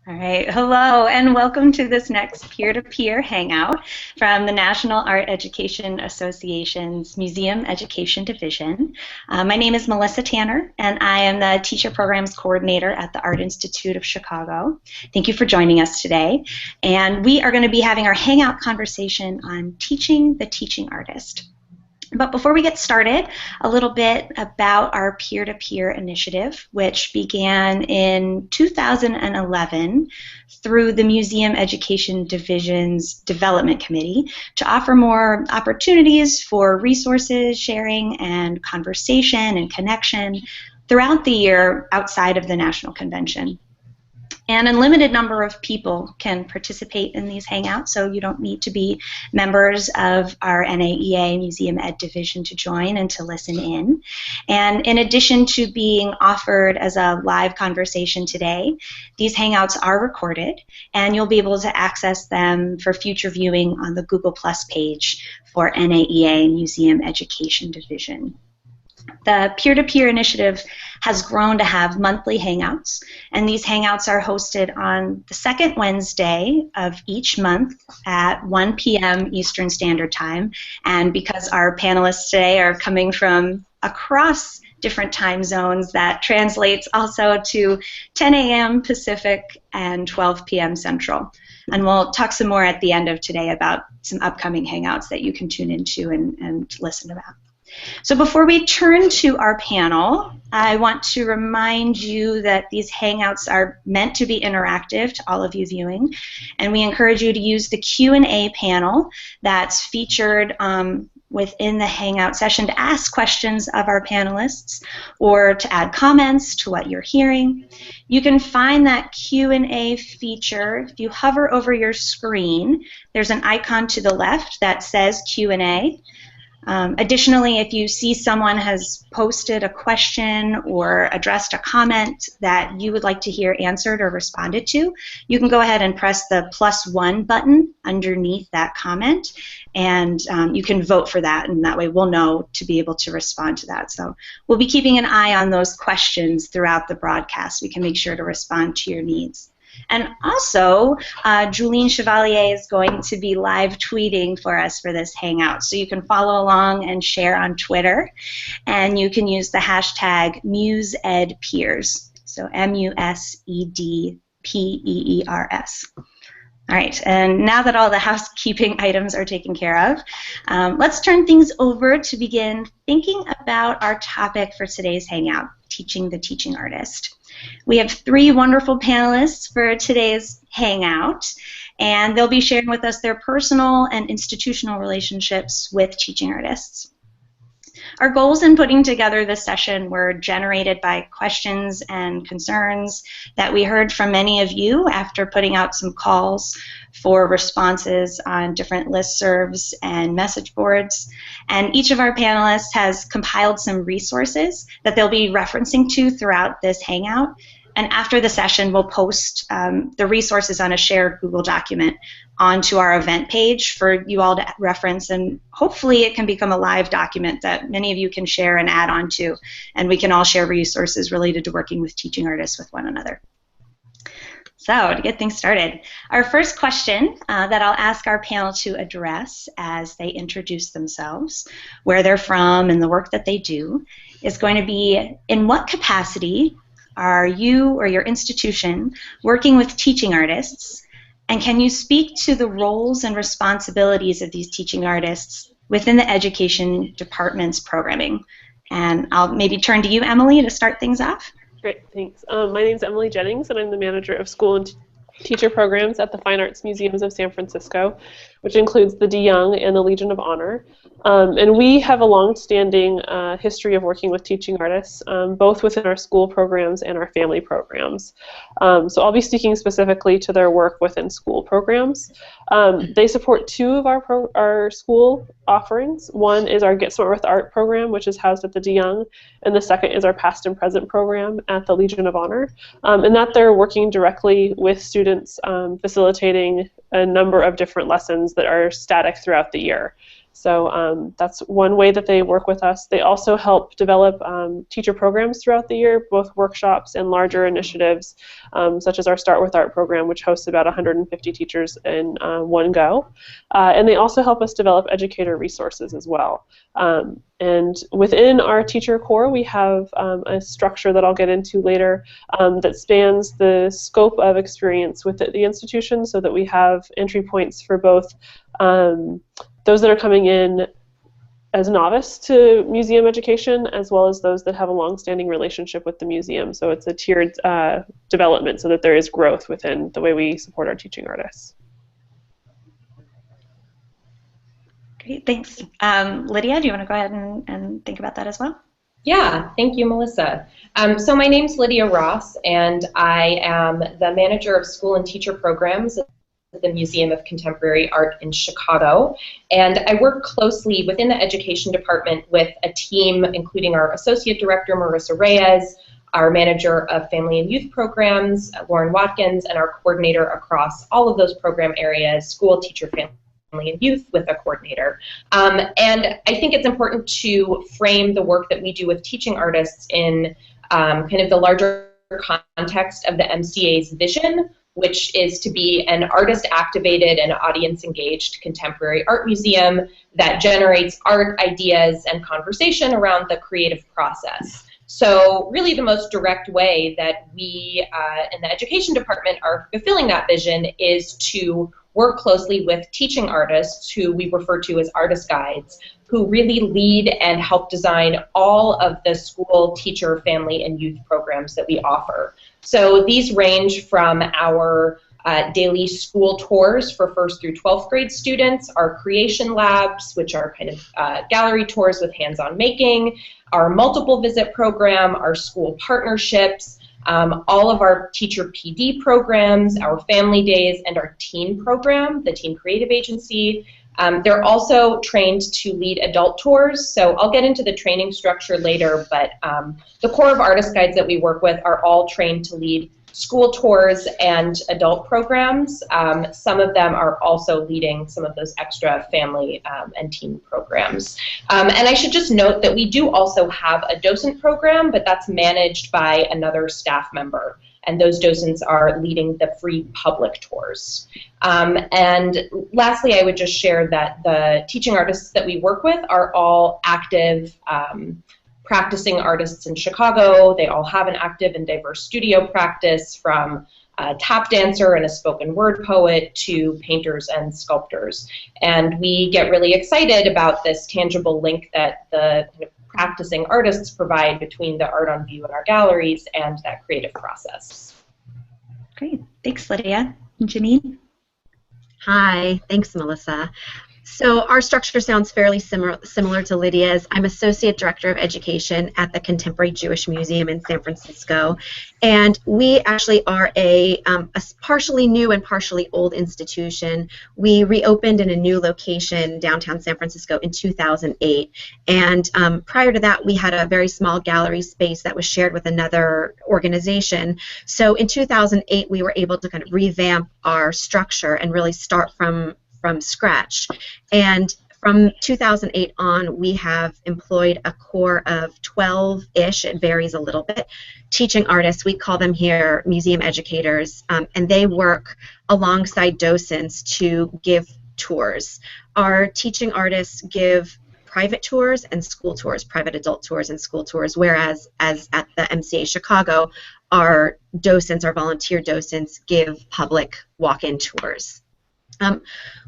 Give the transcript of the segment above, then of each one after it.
All right, hello and welcome to this next peer-to-peer hangout from the National Art Education Association's Museum Education Division. My name is Melissa Tanner and I am the Teacher Programs Coordinator at the Art Institute of Chicago. Thank you for joining us today. And we are going to be having our hangout conversation on teaching the teaching artist. But before we get started, a little bit about our peer-to-peer initiative, which began in 2011 through the Museum Education Division's Development Committee to offer more opportunities for resources, sharing, and conversation and connection throughout the year outside of the National Convention. And a limited number of people can participate in these hangouts, so you don't need to be members of our NAEA Museum Ed Division to join and to listen in. And in addition to being offered as a live conversation today, these hangouts are recorded, and you'll be able to access them for future viewing on the Google Plus page for NAEA Museum Education Division. The peer-to-peer initiative has grown to have monthly hangouts, and these hangouts are hosted on the second Wednesday of each month at 1 p.m. Eastern Standard Time. And because our panelists today are coming from across different time zones, that translates also to 10 a.m. Pacific and 12 p.m. Central. And we'll talk some more at the end of today about some upcoming hangouts that you can tune into and listen about. So before we turn to our panel, I want to remind you that these hangouts are meant to be interactive to all of you viewing, and we encourage you to use the Q&A panel that's featured within the hangout session to ask questions of our panelists or to add comments to what you're hearing. You can find that Q&A feature if you hover over your screen. There's an icon to the left that says Q&A. Additionally, if you see someone has posted a question or addressed a comment that you would like to hear answered or responded to, you can go ahead and press the +1 button underneath that comment, and you can vote for that, and that way we'll know to be able to respond to that. So we'll be keeping an eye on those questions throughout the broadcast. We can make sure to respond to your needs. And also, Julene Chevalier is going to be live tweeting for us for this hangout. So you can follow along and share on Twitter. And you can use the hashtag MusedPeers. So MusedPeers. All right, and now that all the housekeeping items are taken care of, let's turn things over to begin thinking about our topic for today's hangout, teaching the teaching artist. We have 3 wonderful panelists for today's hangout, and they'll be sharing with us their personal and institutional relationships with teaching artists. Our goals in putting together this session were generated by questions and concerns that we heard from many of you after putting out some calls for responses on different listservs and message boards. And each of our panelists has compiled some resources that they'll be referencing to throughout this hangout. And after the session, we'll post the resources on a shared Google document onto our event page for you all to reference, and hopefully it can become a live document that many of you can share and add on to, and we can all share resources related to working with teaching artists with one another. So to get things started, our first question that I'll ask our panel to address as they introduce themselves, where they're from, and the work that they do, is going to be, in what capacity are you or your institution working with teaching artists, and can you speak to the roles and responsibilities of these teaching artists within the education department's programming? And I'll maybe turn to you, Emily, to start things off. Great, thanks. My name is Emily Jennings, and I'm the manager of school and teacher programs at the Fine Arts Museums of San Francisco, which includes the de Young and the Legion of Honor. And we have a long-standing history of working with teaching artists, both within our school programs and our family programs. So I'll be speaking specifically to their work within school programs. They support 2 of our school offerings. One is our Get Smart with Art program, which is housed at the de Young, and the second is our Past and Present program at the Legion of Honor. And that they're working directly with students, facilitating a number of different lessons that are static throughout the year. So that's one way that they work with us. They also help develop teacher programs throughout the year, both workshops and larger initiatives, such as our Start with Art program, which hosts about 150 teachers in one go. And they also help us develop educator resources as well. And within our teacher core, we have a structure that I'll get into later that spans the scope of experience with the institution, so that we have entry points for both those that are coming in as novice to museum education, as well as those that have a long-standing relationship with the museum. So it's a tiered development so that there is growth within the way we support our teaching artists. Great, thanks. Lydia, do you want to go ahead and think about that as well? Yeah, thank you, Melissa. So my name's Lydia Ross, and I am the manager of school and teacher programs at the Museum of Contemporary Art in Chicago. And I work closely within the education department with a team including our associate director, Marissa Reyes, our manager of family and youth programs, Lauren Watkins, and our coordinator across all of those program areas, school, teacher, family and youth, with a coordinator. And I think it's important to frame the work that we do with teaching artists in kind of the larger context of the MCA's vision, which is to be an artist-activated and audience-engaged contemporary art museum that generates art, ideas, and conversation around the creative process. So really the most direct way that we in the education department are fulfilling that vision is to work closely with teaching artists, who we refer to as artist guides, who really lead and help design all of the school, teacher, family, and youth programs that we offer. So these range from our daily school tours for 1st through 12th grade students, our creation labs, which are kind of gallery tours with hands-on making, our multiple visit program, our school partnerships, all of our teacher PD programs, our family days, and our teen program, the Teen Creative Agency. They're also trained to lead adult tours, so I'll get into the training structure later, but the core of artist guides that we work with are all trained to lead school tours and adult programs. Some of them are also leading some of those extra family and teen programs. And I should just note that we do also have a docent program, but that's managed by another staff member. And those docents are leading the free public tours. And lastly, I would just share that the teaching artists that we work with are all active practicing artists in Chicago. They all have an active and diverse studio practice, from a tap dancer and a spoken word poet to painters and sculptors. And we get really excited about this tangible link that the kind of practicing artists provide between the art on view in our galleries and that creative process. Great, thanks Lydia. Janine? Hi, thanks Melissa. So our structure sounds fairly similar to Lydia's. I'm Associate Director of Education at the Contemporary Jewish Museum in San Francisco, and we actually are a partially new and partially old institution. We reopened in a new location downtown San Francisco in 2008, and prior to that we had a very small gallery space that was shared with another organization. So in 2008 we were able to kind of revamp our structure and really start from scratch. And from 2008 on, we have employed a core of 12-ish, it varies a little bit, teaching artists. We call them here museum educators, and they work alongside docents to give tours. Our teaching artists give private tours and school tours, private adult tours and school tours, whereas as at the MCA Chicago, our docents, our volunteer docents, give public walk-in tours.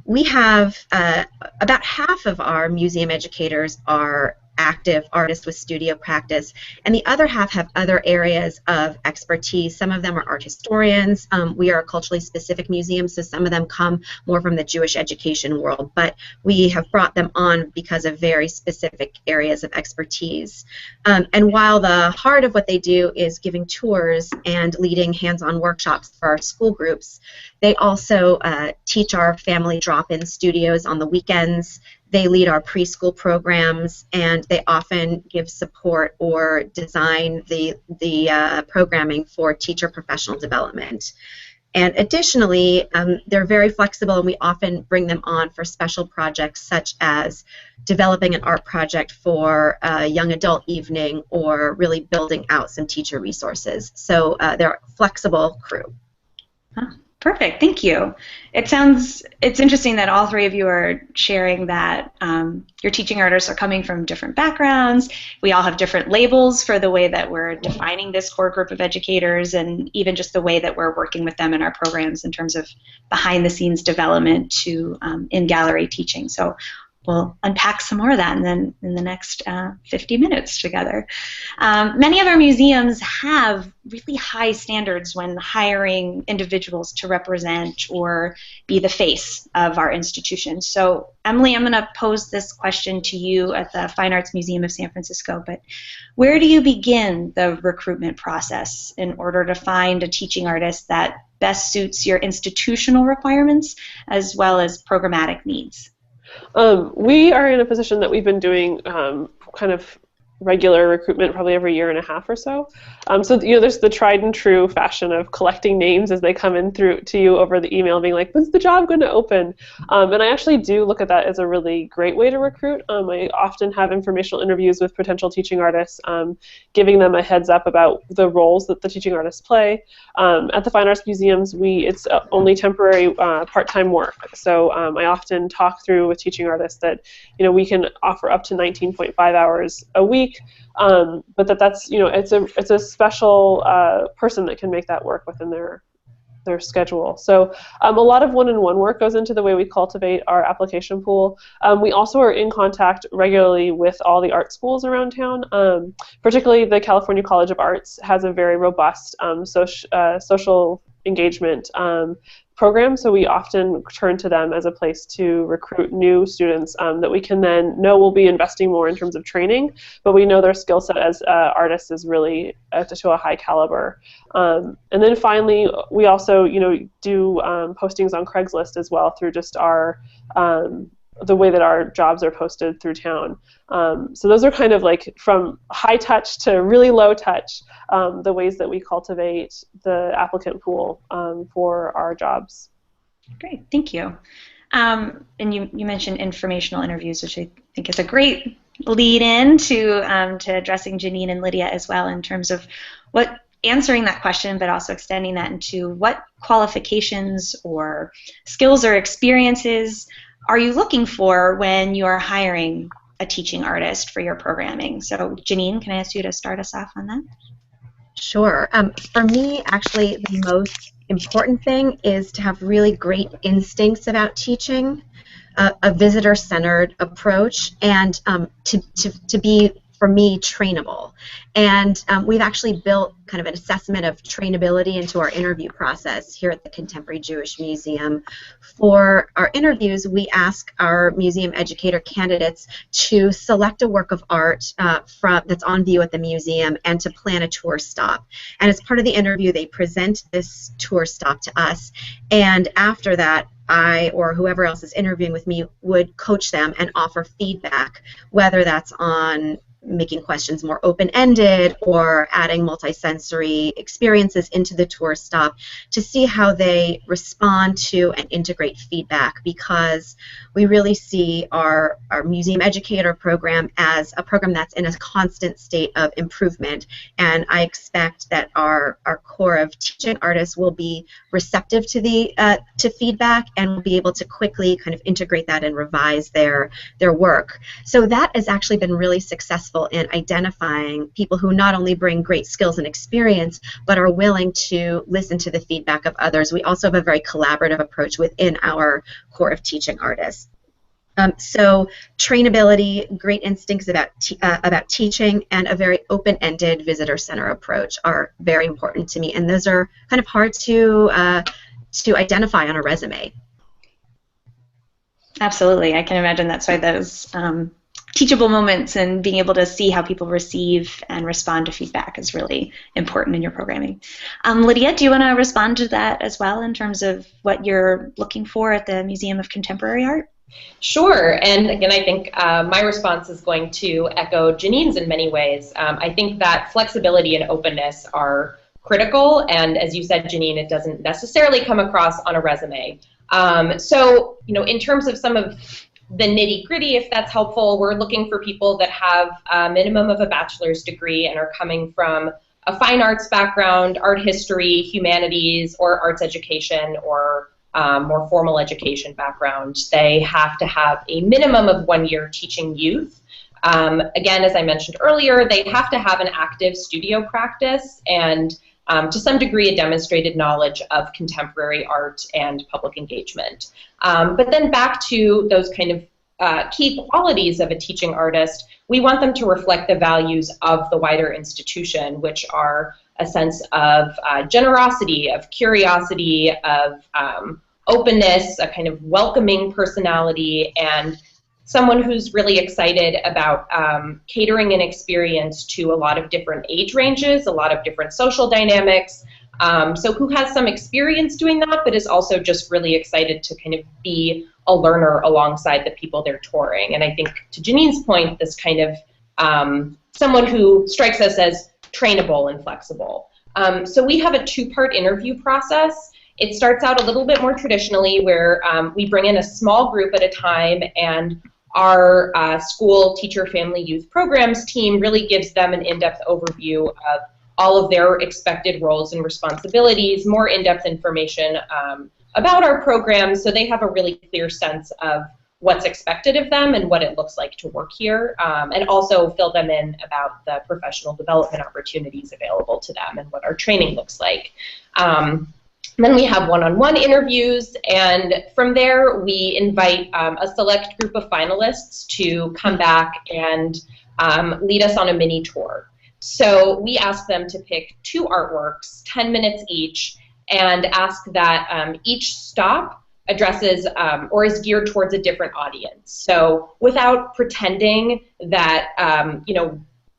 We have about half of our museum educators are active artists with studio practice, and the other half have other areas of expertise. Some of them are art historians. We are a culturally specific museum, so some of them come more from the Jewish education world, but we have brought them on because of very specific areas of expertise. And while the heart of what they do is giving tours and leading hands-on workshops for our school groups, they also teach our family drop-in studios on the weekends. They lead our preschool programs, and they often give support or design the programming for teacher professional development. And additionally, they're very flexible, and we often bring them on for special projects such as developing an art project for a young adult evening or really building out some teacher resources. So they're a flexible crew. Perfect, thank you. It's interesting that all three of you are sharing that your teaching artists are coming from different backgrounds. We all have different labels for the way that we're defining this core group of educators, and even just the way that we're working with them in our programs in terms of behind the scenes development to in-gallery teaching. So we'll unpack some more of that in the next 50 minutes together. Many of our museums have really high standards when hiring individuals to represent or be the face of our institution. So Emily, I'm going to pose this question to you at the Fine Arts Museum of San Francisco, but where do you begin the recruitment process in order to find a teaching artist that best suits your institutional requirements as well as programmatic needs? We are in a position that we've been doing kind of regular recruitment probably every year and a half or so. So there's the tried and true fashion of collecting names as they come in through to you over the email, being like, when's the job going to open? And I actually do look at that as a really great way to recruit. I often have informational interviews with potential teaching artists, giving them a heads up about the roles that the teaching artists play. At the Fine Arts Museums, it's only temporary part-time work. So I often talk through with teaching artists that we can offer up to 19.5 hours a week. But that's it's a special person that can make that work within their schedule. So a lot of one-on-one work goes into the way we cultivate our application pool. We also are in contact regularly with all the art schools around town. Particularly the California College of Arts has a very robust social engagement program, so we often turn to them as a place to recruit new students that we can then know will be investing more in terms of training, but we know their skill set as artists is really to a high caliber. And then finally, we also do postings on Craigslist as well through just our the way that our jobs are posted through town. So those are kind of like from high touch to really low touch, the ways that we cultivate the applicant pool for our jobs. Great, thank you. And you mentioned informational interviews, which I think is a great lead-in to addressing Janine and Lydia as well in terms of answering that question, but also extending that into what qualifications or skills or experiences are you looking for when you are hiring a teaching artist for your programming? So Janine, can I ask you to start us off on that? Sure. For me, actually, the most important thing is to have really great instincts about teaching, a visitor-centered approach, and to be, for me, trainable. And we've actually built kind of an assessment of trainability into our interview process here at the Contemporary Jewish Museum. For our interviews, we ask our museum educator candidates to select a work of art that's on view at the museum and to plan a tour stop. And as part of the interview, they present this tour stop to us, and after that, I or whoever else is interviewing with me would coach them and offer feedback, whether that's on making questions more open-ended or adding multisensory experiences into the tour stop to see how they respond to and integrate feedback, because we really see our museum educator program as a program that's in a constant state of improvement, and I expect that our core of teaching artists will be receptive to feedback and will be able to quickly kind of integrate that and revise their work. So that has actually been really successful in identifying people who not only bring great skills and experience, but are willing to listen to the feedback of others. We also have a very collaborative approach within our core of teaching artists. So trainability, great instincts about teaching, and a very open-ended visitor-centered approach are very important to me, and those are kind of hard to identify on a resume. Absolutely, I can imagine that's why those teachable moments and being able to see how people receive and respond to feedback is really important in your programming. Lydia, do you want to respond to that as well in terms of what you're looking for at the Museum of Contemporary Art? Sure, and again, I think my response is going to echo Janine's in many ways. I think that flexibility and openness are critical, and as you said, Janine, it doesn't necessarily come across on a resume. So, in terms of some of the nitty-gritty, if that's helpful, we're looking for people that have a minimum of a bachelor's degree and are coming from a fine arts background, art history, humanities, or arts education, or more formal education background. They have to have a minimum of 1 year teaching youth. Again, as I mentioned earlier, they have to have an active studio practice and to some degree a demonstrated knowledge of contemporary art and public engagement. But then back to those kind of key qualities of a teaching artist, we want them to reflect the values of the wider institution, which are a sense of generosity, of curiosity, of openness, a kind of welcoming personality, and someone who's really excited about catering an experience to a lot of different age ranges, a lot of different social dynamics, so who has some experience doing that, but is also just really excited to kind of be a learner alongside the people they're touring. And I think to Janine's point, this kind of someone who strikes us as trainable and flexible. So we have a two-part interview process. It starts out a little bit more traditionally where we bring in a small group at a time, and our school teacher family youth programs team really gives them an in-depth overview of all of their expected roles and responsibilities, more in-depth information about our programs, so they have a really clear sense of what's expected of them and what it looks like to work here, and also fill them in about the professional development opportunities available to them and what our training looks like. Then we have one-on-one interviews, and from there we invite a select group of finalists to come back and lead us on a mini tour. So we ask them to pick 2 artworks, 10 minutes each, and ask that each stop addresses or is geared towards a different audience. So without pretending that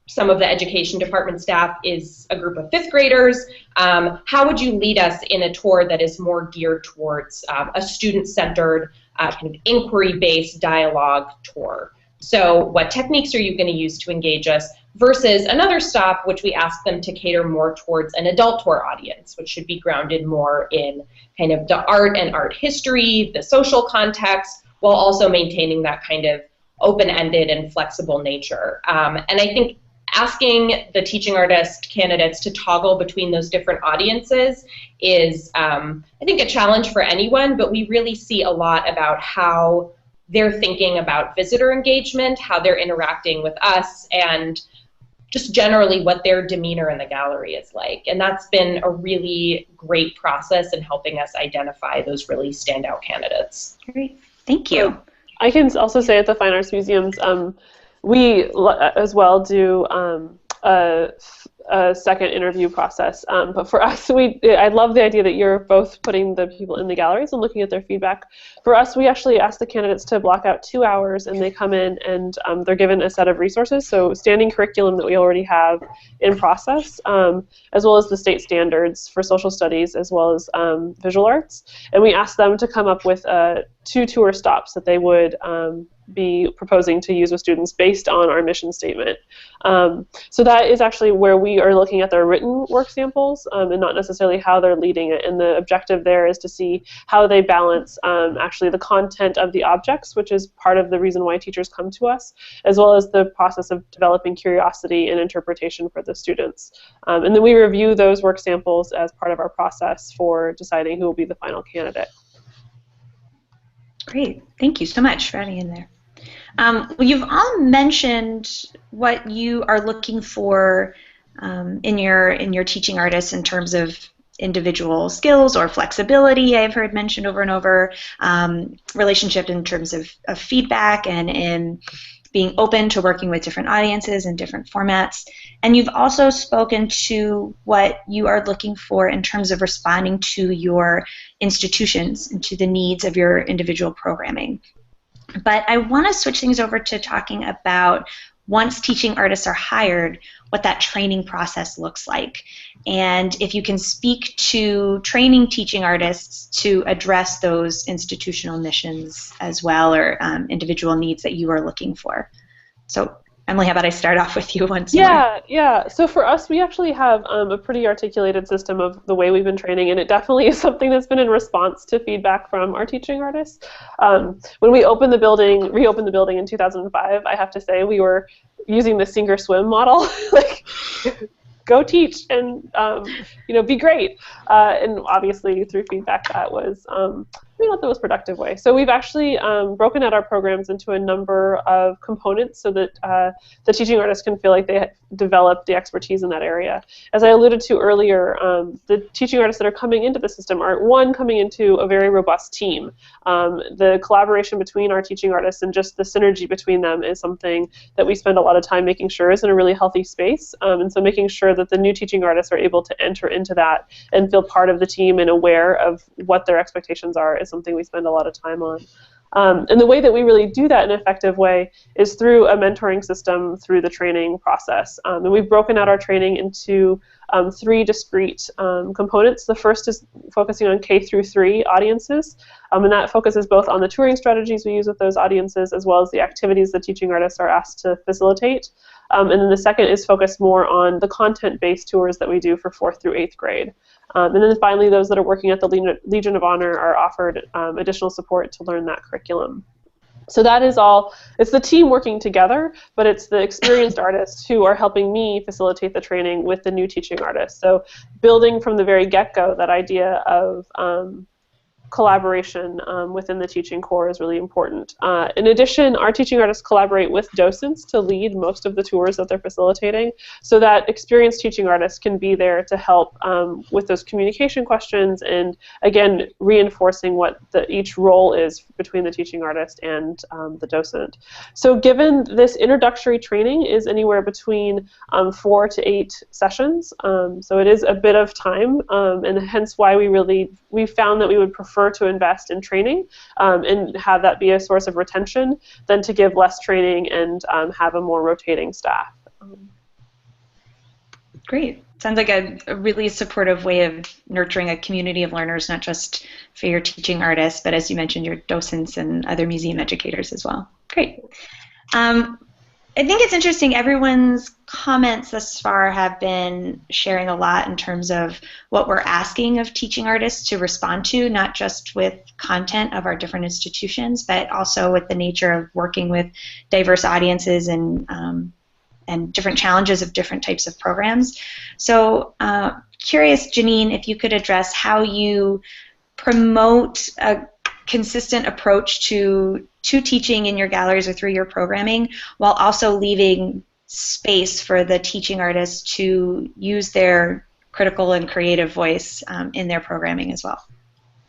some of the education department staff is a group of 5th graders, how would you lead us in a tour that is more geared towards a student-centered, kind of inquiry-based dialogue tour? So what techniques are you going to use to engage us versus another stop which we ask them to cater more towards an adult tour audience, which should be grounded more in kind of the art and art history, the social context, while also maintaining that kind of open-ended and flexible nature. And I think asking the teaching artist candidates to toggle between those different audiences is, I think, a challenge for anyone, but we really see a lot about how they're thinking about visitor engagement, how they're interacting with us, and just generally what their demeanor in the gallery is like. And that's been a really great process in helping us identify those really standout candidates. Great, thank you. I can also say at the Fine Arts Museums, we as well do a second interview process. But for us, I love the idea that you're both putting the people in the galleries and looking at their feedback. For us, we actually ask the candidates to block out 2 hours, and they come in and they're given a set of resources, so standing curriculum that we already have in process, as well as the state standards for social studies, as well as visual arts. And we ask them to come up with 2 tour stops that they would be proposing to use with students based on our mission statement. So that is actually where we are looking at their written work samples and not necessarily how they're leading it. And the objective there is to see how they balance actually the content of the objects, which is part of the reason why teachers come to us, as well as the process of developing curiosity and interpretation for the students. And then we review those work samples as part of our process for deciding who will be the final candidate. Great, thank you so much for adding in there. Well, you've all mentioned what you are looking for in your teaching artists in terms of individual skills or flexibility. I've heard mentioned over and over, relationship in terms of feedback and in being open to working with different audiences and different formats. And you've also spoken to what you are looking for in terms of responding to your institutions and to the needs of your individual programming. But I want to switch things over to talking about, once teaching artists are hired, what that training process looks like. And if you can speak to training teaching artists to address those institutional missions as well, or individual needs that you are looking for. So Emily, how about I start off with you once more? Yeah. So for us, we actually have a pretty articulated system of the way we've been training, and it definitely is something that's been in response to feedback from our teaching artists. When we reopened the building in 2005, I have to say we were using the sink or swim model, like go teach and be great. And obviously through feedback that was not the most productive way. So we've actually broken out our programs into a number of components so that the teaching artists can feel like they developed the expertise in that area. As I alluded to earlier, the teaching artists that are coming into the system are, one, coming into a very robust team. The collaboration between our teaching artists and just the synergy between them is something that we spend a lot of time making sure is in a really healthy space. And so making sure that the new teaching artists are able to enter into that and feel part of the team and aware of what their expectations are is something we spend a lot of time on. And the way that we really do that in an effective way is through a mentoring system through the training process. And we've broken out our training into 3 discrete components. The first is focusing on K through 3 audiences, and that focuses both on the touring strategies we use with those audiences as well as the activities the teaching artists are asked to facilitate. And then the second is focused more on the content-based tours that we do for 4th through 8th grade. And then finally, those that are working at the Legion of Honor are offered additional support to learn that curriculum. So that is all, it's the team working together, but it's the experienced artists who are helping me facilitate the training with the new teaching artists. So building from the very get-go that idea of collaboration within the teaching core is really important. In addition, our teaching artists collaborate with docents to lead most of the tours that they're facilitating, so that experienced teaching artists can be there to help with those communication questions and, again, reinforcing what each role is between the teaching artist and the docent. So given this introductory training is anywhere between 4 to 8 sessions, so it is a bit of time, and hence why we found that we would prefer to invest in training and have that be a source of retention than to give less training and have a more rotating staff. Great. Sounds like a really supportive way of nurturing a community of learners, not just for your teaching artists, but as you mentioned, your docents and other museum educators as well. Great. I think it's interesting, everyone's comments thus far have been sharing a lot in terms of what we're asking of teaching artists to respond to, not just with content of our different institutions, but also with the nature of working with diverse audiences and different challenges of different types of programs. So curious, Janine, if you could address how you promote a consistent approach to teaching in your galleries or through your programming, while also leaving space for the teaching artists to use their critical and creative voice in their programming as well.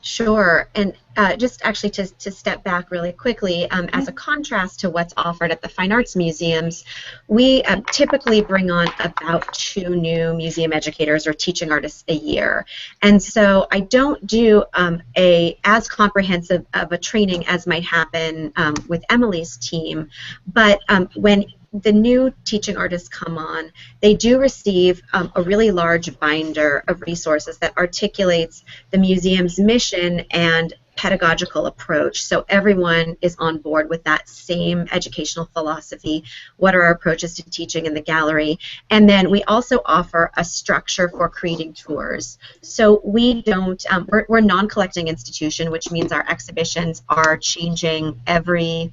Sure, and just actually to step back really quickly, as a contrast to what's offered at the Fine Arts Museums, we typically bring on about 2 new museum educators or teaching artists a year. And so I don't do as comprehensive of a training as might happen with Emily's team, but when the new teaching artists come on, they do receive a really large binder of resources that articulates the museum's mission and pedagogical approach. So everyone is on board with that same educational philosophy. What are our approaches to teaching in the gallery? And then we also offer a structure for creating tours. So we don't, we're a non-collecting institution, which means our exhibitions are changing every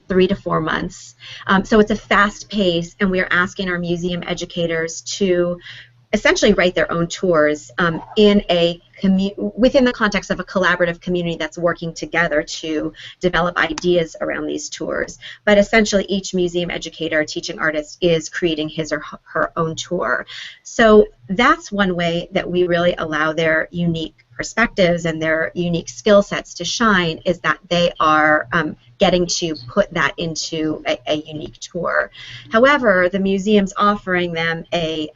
3 to 4 months. So it's a fast pace, and we are asking our museum educators to essentially write their own tours within the context of a collaborative community that's working together to develop ideas around these tours. But essentially each museum educator, teaching artist, is creating his or her own tour. So that's one way that we really allow their unique perspectives and their unique skill sets to shine, is that they are getting to put that into a unique tour. However, the museum's offering them a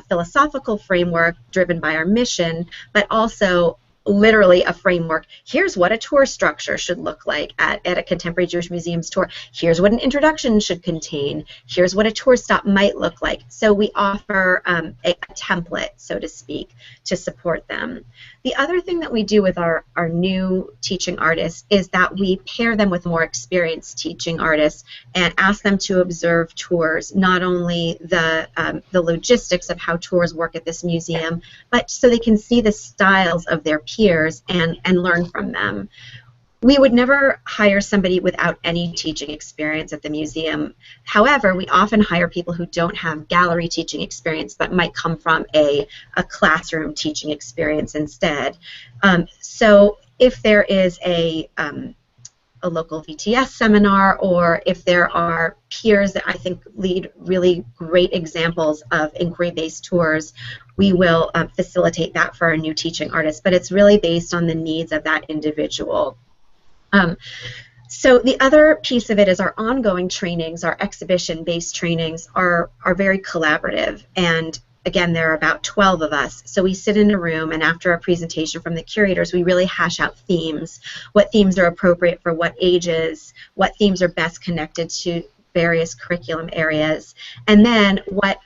philosophical framework driven by our mission, but also literally a framework. Here's what a tour structure should look like at a Contemporary Jewish Museum's tour. Here's what an introduction should contain. Here's what a tour stop might look like. So we offer a template, so to speak, to support them. The other thing that we do with our new teaching artists is that we pair them with more experienced teaching artists and ask them to observe tours, not only the logistics of how tours work at this museum, but so they can see the styles of their peers and learn from them. We would never hire somebody without any teaching experience at the museum. However, we often hire people who don't have gallery teaching experience but might come from a classroom teaching experience instead. So if there is a local VTS seminar, or if there are peers that I think lead really great examples of inquiry-based tours, we will facilitate that for our new teaching artists. But it's really based on the needs of that individual. So the other piece of it is our ongoing trainings, our exhibition-based trainings are very collaborative, and again, there are about 12 of us. So we sit in a room, and after a presentation from the curators, we really hash out themes, what themes are appropriate for what ages, what themes are best connected to various curriculum areas, and then what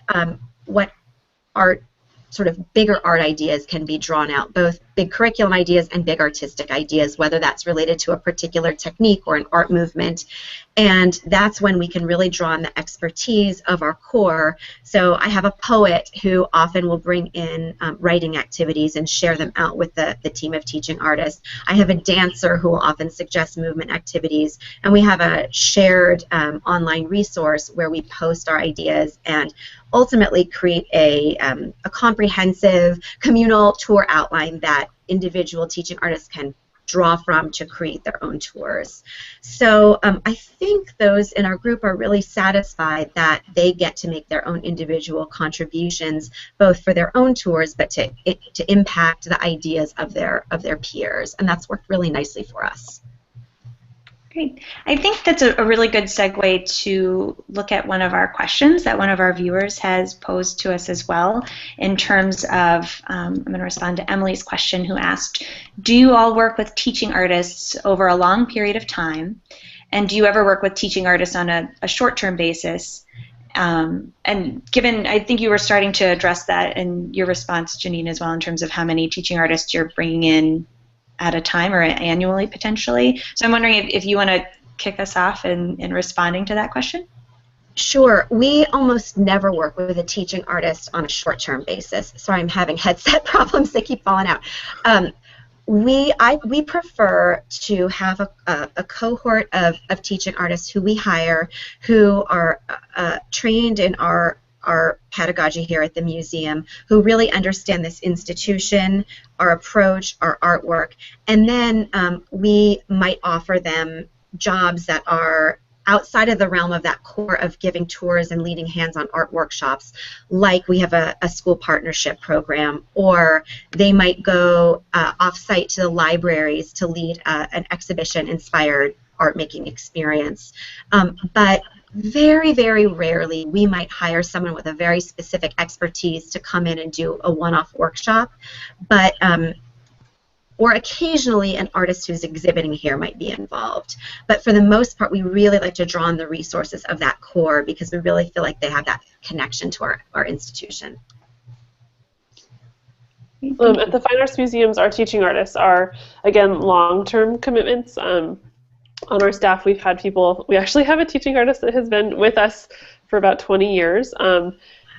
art, sort of bigger art ideas can be drawn out, both big curriculum ideas and big artistic ideas, whether that's related to a particular technique or an art movement. And that's when we can really draw on the expertise of our core. So I have a poet who often will bring in writing activities and share them out with the team of teaching artists. I have a dancer who will often suggest movement activities. And we have a shared online resource where we post our ideas and ultimately create a comprehensive communal tour outline that individual teaching artists can draw from to create their own tours. So I think those in our group are really satisfied that they get to make their own individual contributions, both for their own tours, but to impact the ideas of their peers, and that's worked really nicely for us. Great. I think that's a really good segue to look at one of our questions that one of our viewers has posed to us as well, in terms of, I'm going to respond to Emily's question, who asked, do you all work with teaching artists over a long period of time? And do you ever work with teaching artists on a short-term basis? And given, I think you were starting to address that in your response, Janine, as well, in terms of how many teaching artists you're bringing in at a time or annually potentially. So I'm wondering if you want to kick us off in responding to that question. Sure. We almost never work with a teaching artist on a short-term basis. Sorry, I'm having headset problems. They keep falling out. We prefer to have a cohort of teaching artists who we hire, who are trained in our pedagogy here at the museum, who really understand this institution, our approach, our artwork, and then we might offer them jobs that are outside of the realm of that core of giving tours and leading hands-on art workshops, like we have a school partnership program, or they might go off-site to the libraries to lead an exhibition-inspired art-making experience. But very, very rarely we might hire someone with a very specific expertise to come in and do a one-off workshop, but or occasionally an artist who's exhibiting here might be involved. But for the most part, we really like to draw on the resources of that core because we really feel like they have that connection to our institution. At the Fine Arts Museums, our teaching artists are, again, long-term commitments. On our staff, we've had people, we actually have a teaching artist that has been with us for about 20 years,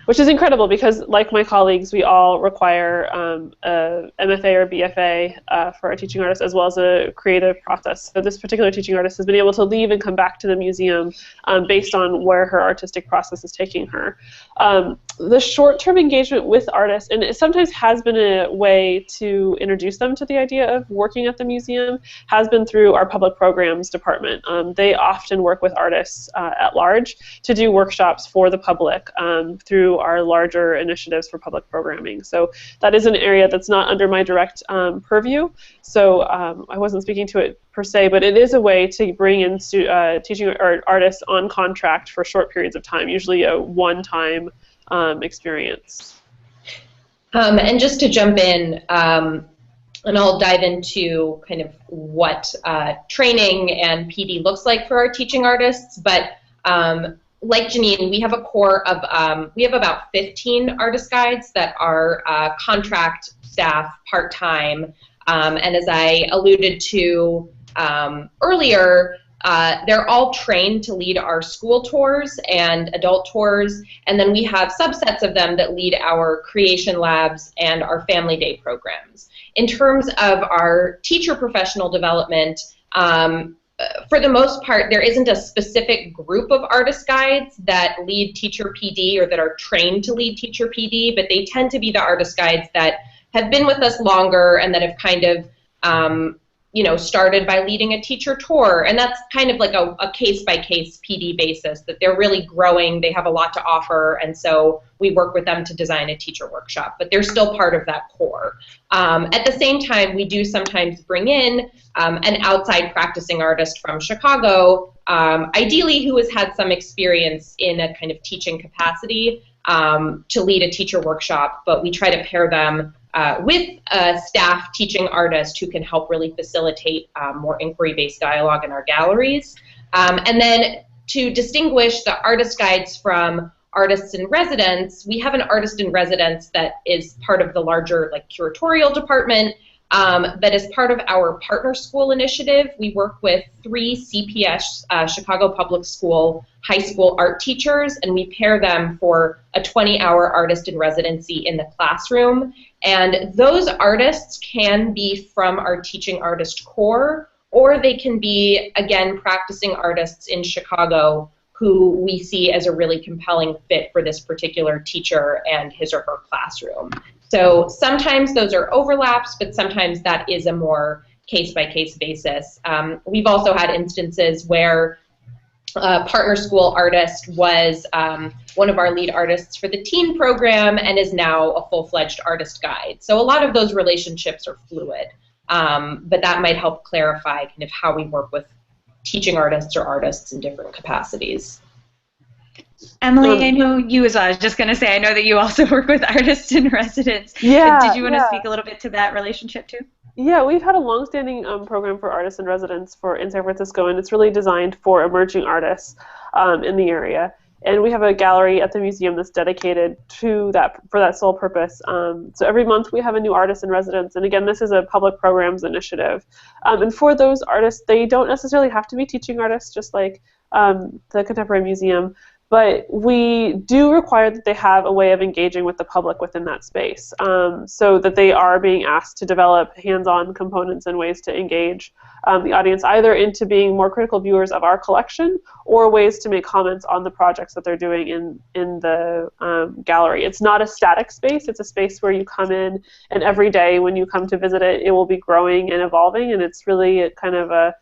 which is incredible because, like my colleagues, we all require a MFA or BFA for our teaching artists, as well as a creative process. So this particular teaching artist has been able to leave and come back to the museum based on where her artistic process is taking her. The short-term engagement with artists, and it sometimes has been a way to introduce them to the idea of working at the museum, has been through our public programs department. They often work with artists at large to do workshops for the public through our larger initiatives for public programming. So that is an area that's not under my direct purview, so I wasn't speaking to it per se, but it is a way to bring in teaching artists on contract for short periods of time, usually a one-time experience. And just to jump in, and I'll dive into kind of what training and PD looks like for our teaching artists. But like Janine, we have a core of, we have about 15 artist guides that are contract staff, part-time, and as I alluded to earlier, they're all trained to lead our school tours and adult tours, and then we have subsets of them that lead our creation labs and our family day programs. In terms of our teacher professional development, for the most part, there isn't a specific group of artist guides that lead teacher PD or that are trained to lead teacher PD, but they tend to be the artist guides that have been with us longer and that have kind of you know, started by leading a teacher tour, and that's kind of like a case-by-case PD basis, that they're really growing, they have a lot to offer, and so we work with them to design a teacher workshop, but they're still part of that core. At the same time, we do sometimes bring in an outside practicing artist from Chicago, ideally who has had some experience in a kind of teaching capacity to lead a teacher workshop, but we try to pair them with a staff teaching artist who can help really facilitate more inquiry-based dialogue in our galleries. And then to distinguish the artist guides from artists in residence, we have an artist in residence that is part of the larger like curatorial department, but as part of our partner school initiative, we work with 3 CPS, Chicago Public School, high school art teachers, and we pair them for a 20-hour artist in residency in the classroom. And those artists can be from our teaching artist core, or they can be, again, practicing artists in Chicago who we see as a really compelling fit for this particular teacher and his or her classroom. So sometimes those are overlaps, but sometimes that is a more case-by-case basis. We've also had instances where a partner school artist was one of our lead artists for the teen program and is now a full-fledged artist guide. So a lot of those relationships are fluid, but that might help clarify kind of how we work with teaching artists or artists in different capacities. Emily, I know you as well. I was just going to say, I know that you also work with artists in residence. Yeah. Did you want to speak a little bit to that relationship too? Yeah, we've had a long-standing program for artists in residence in San Francisco, and it's really designed for emerging artists in the area. And we have a gallery at the museum that's dedicated to that, for that sole purpose. So every month we have a new artist in residence, and again, this is a public programs initiative. And for those artists, they don't necessarily have to be teaching artists, just like the Contemporary Museum. But we do require that they have a way of engaging with the public within that space, so that they are being asked to develop hands-on components and ways to engage the audience, either into being more critical viewers of our collection or ways to make comments on the projects that they're doing in the gallery. It's not a static space. It's a space where you come in, and every day when you come to visit it, it will be growing and evolving, and it's really a kind of a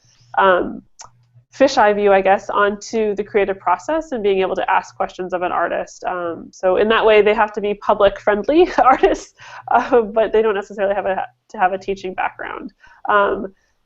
fisheye view, I guess, onto the creative process and being able to ask questions of an artist. So in that way, they have to be public-friendly artists, but they don't necessarily have to have a teaching background.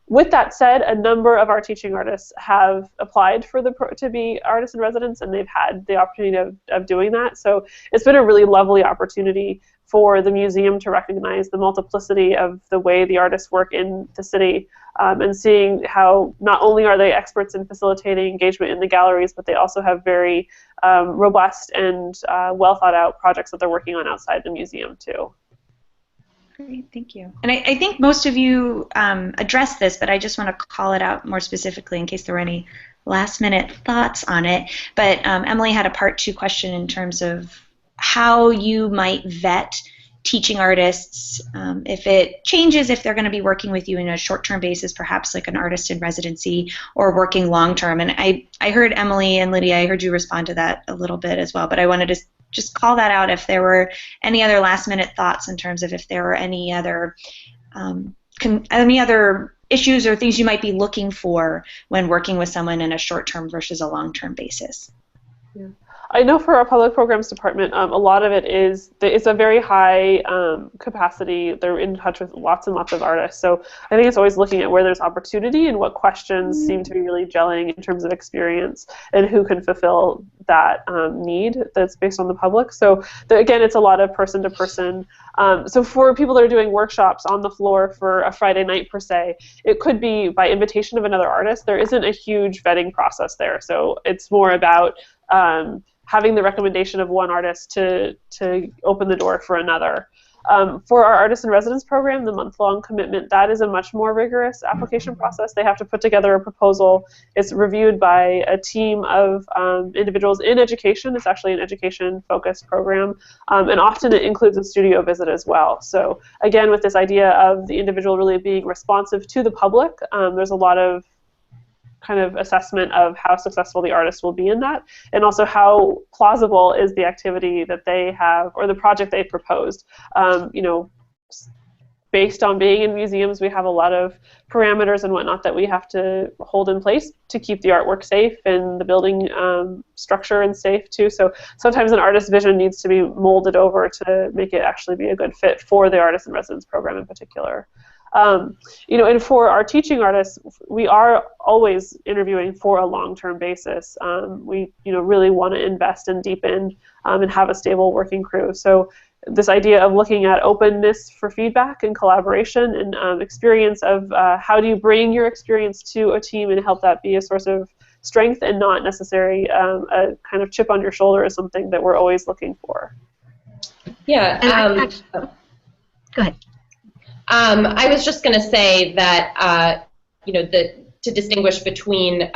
With that said, a number of our teaching artists have applied for to be artists in residence, and they've had the opportunity of doing that. So it's been a really lovely opportunity for the museum to recognize the multiplicity of the way the artists work in the city, and seeing how not only are they experts in facilitating engagement in the galleries, but they also have very robust and well thought out projects that they're working on outside the museum too. Great, thank you. And I think most of you addressed this, but I just want to call it out more specifically in case there were any last-minute thoughts on it. But Emily had a part 2 question in terms of how you might vet teaching artists, if it changes, if they're going to be working with you in a short-term basis, perhaps like an artist in residency, or working long-term. And I heard Emily and Lydia, I heard you respond to that a little bit as well, but I wanted to just call that out if there were any other last-minute thoughts in terms of if there were any other issues or things you might be looking for when working with someone in a short-term versus a long-term basis. Yeah. I know for our public programs department, a lot of it is, it's a very high capacity. They're in touch with lots and lots of artists. So I think it's always looking at where there's opportunity and what questions seem to be really gelling in terms of experience and who can fulfill that need that's based on the public. So again, it's a lot of person to person. So for people that are doing workshops on the floor for a Friday night per se, it could be by invitation of another artist. There isn't a huge vetting process there. So it's more about having the recommendation of one artist to open the door for another. For our Artist in Residence program, the month-long commitment, that is a much more rigorous application process. They have to put together a proposal. It's reviewed by a team of individuals in education. It's actually an education-focused program, and often it includes a studio visit as well. So again, with this idea of the individual really being responsive to the public, there's a lot of kind of assessment of how successful the artist will be in that, and also how plausible is the activity that they have or the project they proposed. You know, based on being in museums, we have a lot of parameters and whatnot that we have to hold in place to keep the artwork safe and the building structure and safe too. So sometimes an artist's vision needs to be molded over to make it actually be a good fit for the Artist in Residence program in particular. You know, and for our teaching artists, we are always interviewing for a long-term basis. We, you know, really want to invest and deepen and have a stable working crew. So this idea of looking at openness for feedback and collaboration and experience of how do you bring your experience to a team and help that be a source of strength and not necessarily a kind of chip on your shoulder is something that we're always looking for. Yeah. Go ahead. I was just going to say that, you know, to distinguish between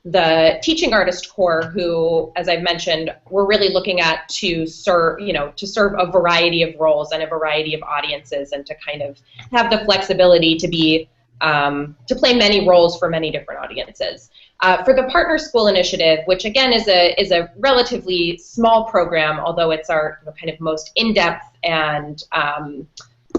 the teaching artist core, who, as I've mentioned, we're really looking at to serve, you know, to serve a variety of roles and a variety of audiences, and to kind of have the flexibility to be to play many roles for many different audiences. For the Partner School Initiative, which again is a relatively small program, although it's our kind of most in-depth and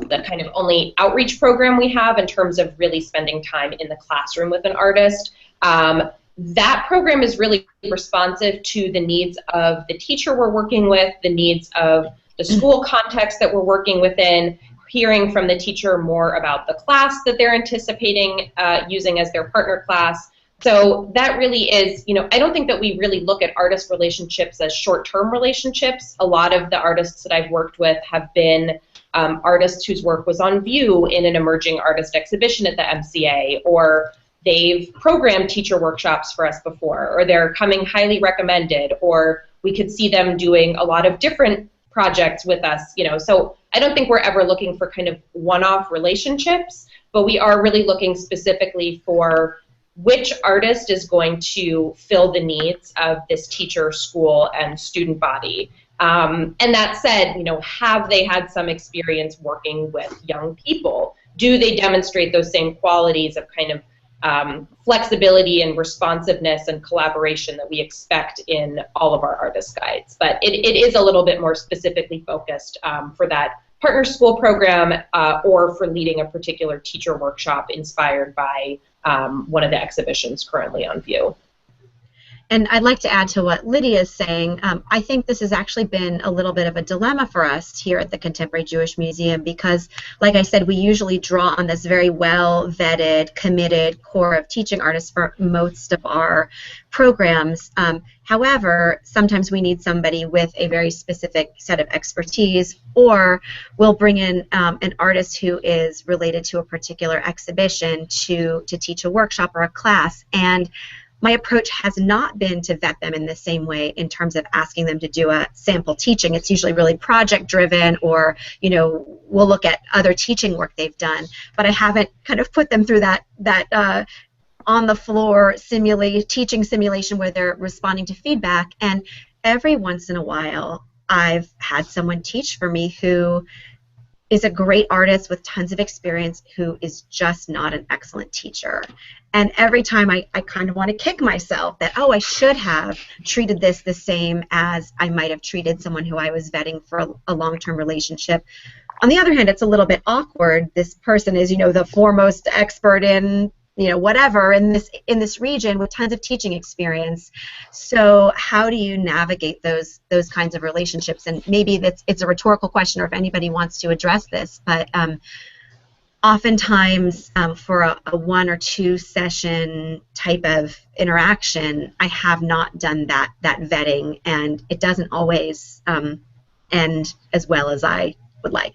the kind of only outreach program we have in terms of really spending time in the classroom with an artist. That program is really responsive to the needs of the teacher we're working with, the needs of the school context that we're working within, hearing from the teacher more about the class that they're anticipating using as their partner class. So that really is, you know, I don't think that we really look at artist relationships as short-term relationships. A lot of the artists that I've worked with have been artists whose work was on view in an emerging artist exhibition at the MCA, or they've programmed teacher workshops for us before, or they're coming highly recommended, or we could see them doing a lot of different projects with us, you know. So I don't think we're ever looking for kind of one-off relationships, but we are really looking specifically for which artist is going to fill the needs of this teacher, school, and student body. And that said, you know, have they had some experience working with young people? Do they demonstrate those same qualities of kind of flexibility and responsiveness and collaboration that we expect in all of our artist guides? But it is a little bit more specifically focused for that partner school program or for leading a particular teacher workshop inspired by one of the exhibitions currently on view. And I'd like to add to what Lydia is saying. I think this has actually been a little bit of a dilemma for us here at the Contemporary Jewish Museum because, like I said, we usually draw on this very well-vetted, committed core of teaching artists for most of our programs. However, sometimes we need somebody with a very specific set of expertise, or we'll bring in an artist who is related to a particular exhibition to teach a workshop or a class. And my approach has not been to vet them in the same way in terms of asking them to do a sample teaching. It's usually really project driven, or, you know, we'll look at other teaching work they've done, but I haven't kind of put them through that on the floor teaching simulation where they're responding to feedback. And every once in a while I've had someone teach for me who is a great artist with tons of experience who is just not an excellent teacher. And every time I kind of want to kick myself that, oh, I should have treated this the same as I might have treated someone who I was vetting for a long-term relationship. On the other hand, it's a little bit awkward. This person is, you know, the foremost expert in whatever in this region with tons of teaching experience. So how do you navigate those kinds of relationships? And maybe it's a rhetorical question, or if anybody wants to address this, but oftentimes for a 1 or 2 session type of interaction, I have not done that vetting, and it doesn't always end as well as I would like.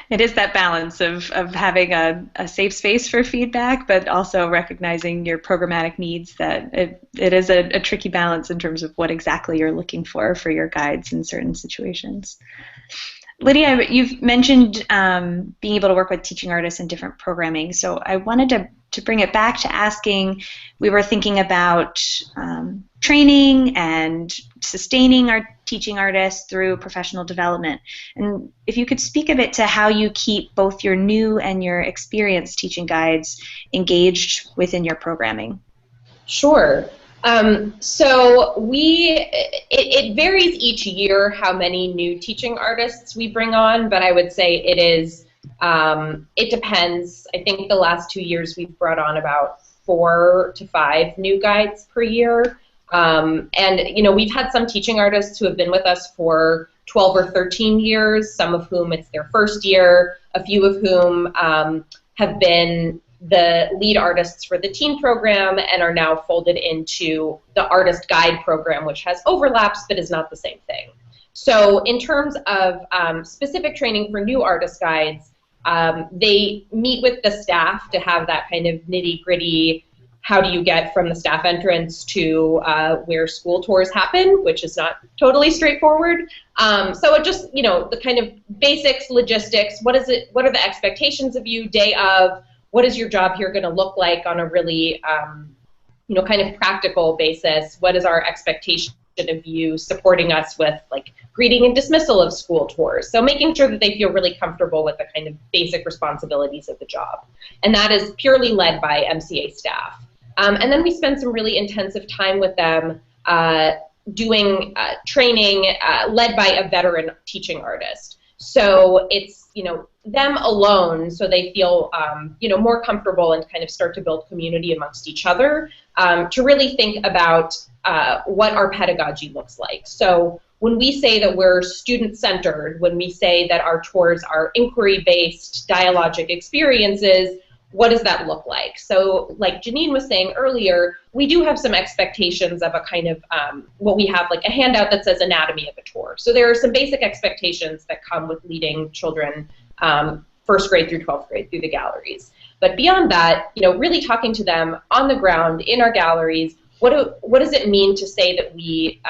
It is that balance of having a safe space for feedback, but also recognizing your programmatic needs, that it is a tricky balance in terms of what exactly you're looking for your guides in certain situations. Lydia, you've mentioned being able to work with teaching artists in different programming, so I wanted to bring it back to asking, we were thinking about training and sustaining our teaching artists through professional development. And if you could speak a bit to how you keep both your new and your experienced teaching guides engaged within your programming. Sure. So it varies each year how many new teaching artists we bring on, but I would say it depends. I think the last 2 years we've brought on about 4 to 5 new guides per year. And we've had some teaching artists who have been with us for 12 or 13 years, some of whom it's their first year, a few of whom have been the lead artists for the teen program and are now folded into the artist guide program, which has overlaps but is not the same thing. So in terms of specific training for new artist guides, they meet with the staff to have that kind of nitty-gritty, how do you get from the staff entrance to where school tours happen, which is not totally straightforward. So it just, the kind of basics, logistics, what are the expectations of you, day of, what is your job here going to look like on a really, kind of practical basis? What is our expectation of you supporting us with, like, greeting and dismissal of school tours? So making sure that they feel really comfortable with the kind of basic responsibilities of the job. And that is purely led by MCA staff. And then we spend some really intensive time with them doing training led by a veteran teaching artist. So it's, them alone, so they feel, more comfortable and kind of start to build community amongst each other, to really think about what our pedagogy looks like. So when we say that we're student-centered, when we say that our tours are inquiry-based, dialogic experiences, what does that look like? So like Janine was saying earlier, we do have some expectations of a kind of, what we have, like a handout that says anatomy of a tour. So there are some basic expectations that come with leading children first grade through 12th grade through the galleries. But beyond that, really talking to them on the ground in our galleries, what does it mean to say that we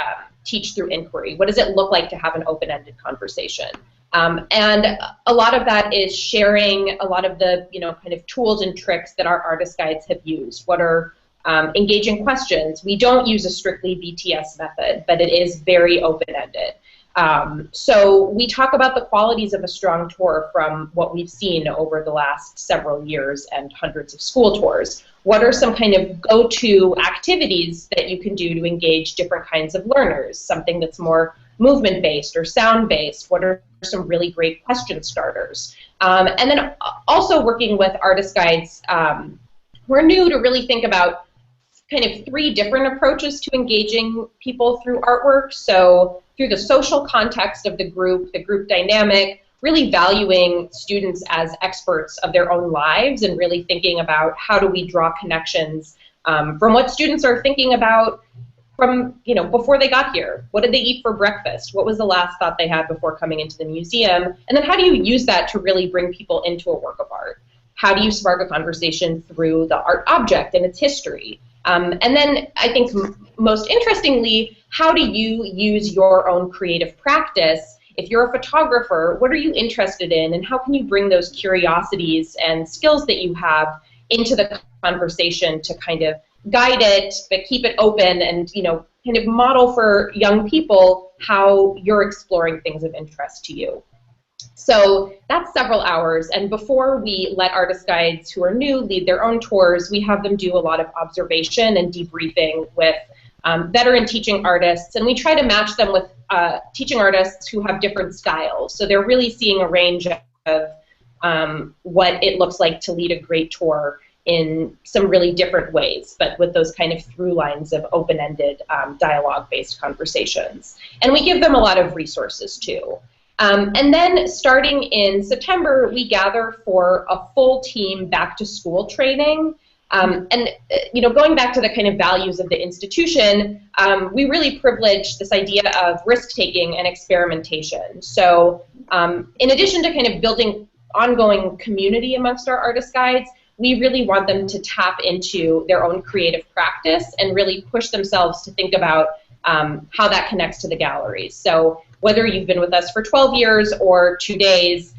teach through inquiry? What does it look like to have an open-ended conversation? And a lot of that is sharing a lot of the, kind of tools and tricks that our artist guides have used. What are engaging questions? We don't use a strictly BTS method, but it is very open-ended. So we talk about the qualities of a strong tour from what we've seen over the last several years and hundreds of school tours. What are some kind of go-to activities that you can do to engage different kinds of learners? Something that's more movement-based or sound-based? What are some really great question starters? And then also working with artist guides, we're new to really think about kind of 3 different approaches to engaging people through artwork. So through the social context of the group dynamic, really valuing students as experts of their own lives and really thinking about how do we draw connections from what students are thinking about from, before they got here. What did they eat for breakfast? What was the last thought they had before coming into the museum? And then how do you use that to really bring people into a work of art? How do you spark a conversation through the art object and its history? And then I think most interestingly, how do you use your own creative practice? If you're a photographer, what are you interested in, and how can you bring those curiosities and skills that you have into the conversation to kind of guide it, but keep it open and, kind of model for young people how you're exploring things of interest to you. So that's several hours, and before we let artist guides who are new lead their own tours, we have them do a lot of observation and debriefing with veteran teaching artists, and we try to match them with teaching artists who have different styles. So they're really seeing a range of what it looks like to lead a great tour in some really different ways, but with those kind of through lines of open-ended dialogue-based conversations. And we give them a lot of resources too. And then starting in September, we gather for a full team back-to-school training. Going back to the kind of values of the institution, we really privilege this idea of risk-taking and experimentation. So in addition to kind of building ongoing community amongst our artist guides, we really want them to tap into their own creative practice and really push themselves to think about how that connects to the galleries. So whether you've been with us for 12 years or 2 days,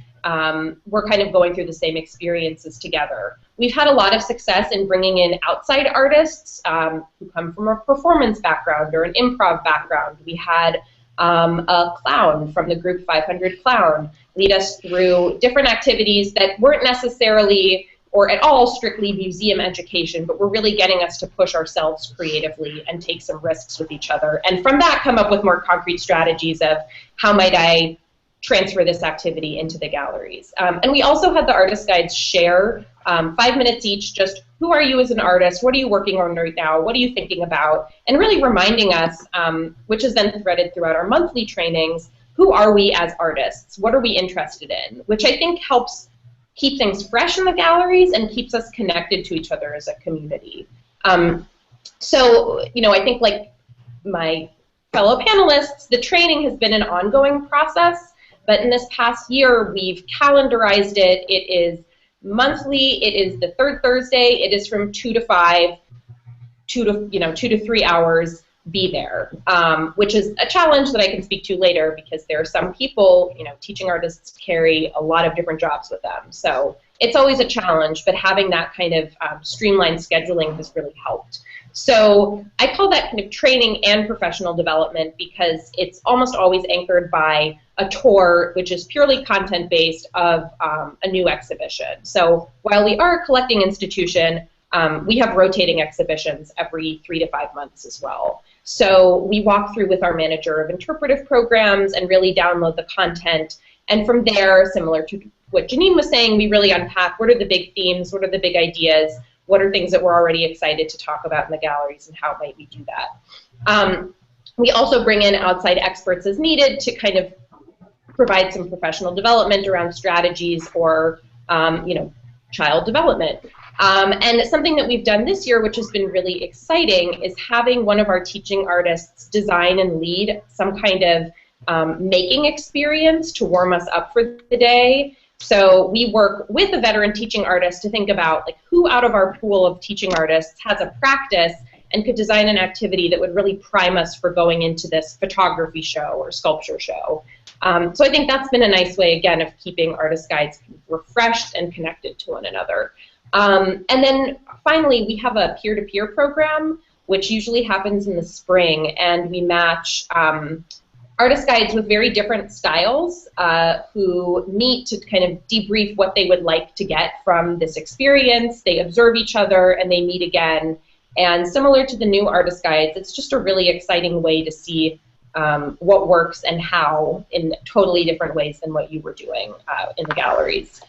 we're kind of going through the same experiences together. We've had a lot of success in bringing in outside artists who come from a performance background or an improv background. We had a clown from the group 500 Clown lead us through different activities that weren't necessarily or at all strictly museum education, but were really getting us to push ourselves creatively and take some risks with each other. And from that come up with more concrete strategies of how might I transfer this activity into the galleries. And we also had the artist guides share 5 minutes each, just who are you as an artist, what are you working on right now, what are you thinking about, and really reminding us, which is then threaded throughout our monthly trainings, who are we as artists, what are we interested in, which I think helps keep things fresh in the galleries and keeps us connected to each other as a community. So, I think like my fellow panelists, the training has been an ongoing process, but in this past year, we've calendarized it. It is monthly, it is the third Thursday, it is from 2 to 5, 2 to 3 hours, be there, which is a challenge that I can speak to later because there are some people, teaching artists carry a lot of different jobs with them. So it's always a challenge, but having that kind of streamlined scheduling has really helped. So I call that kind of training and professional development because it's almost always anchored by a tour, which is purely content-based of a new exhibition. So while we are a collecting institution, we have rotating exhibitions every 3 to 5 months as well. So we walk through with our manager of interpretive programs and really download the content. And from there, similar to what Janine was saying, we really unpack what are the big themes, what are the big ideas, what are things that we're already excited to talk about in the galleries, and how might we do that. We also bring in outside experts as needed to kind of provide some professional development around strategies or child development. And something that we've done this year, which has been really exciting, is having one of our teaching artists design and lead some kind of making experience to warm us up for the day. So we work with a veteran teaching artist to think about like who out of our pool of teaching artists has a practice and could design an activity that would really prime us for going into this photography show or sculpture show. So I think that's been a nice way, again, of keeping artist guides refreshed and connected to one another. And then finally, we have a peer-to-peer program, which usually happens in the spring, and we match artist guides with very different styles who meet to kind of debrief what they would like to get from this experience. They observe each other, and they meet again. And similar to the new artist guides, it's just a really exciting way to see what works and how in totally different ways than what you were doing in the galleries.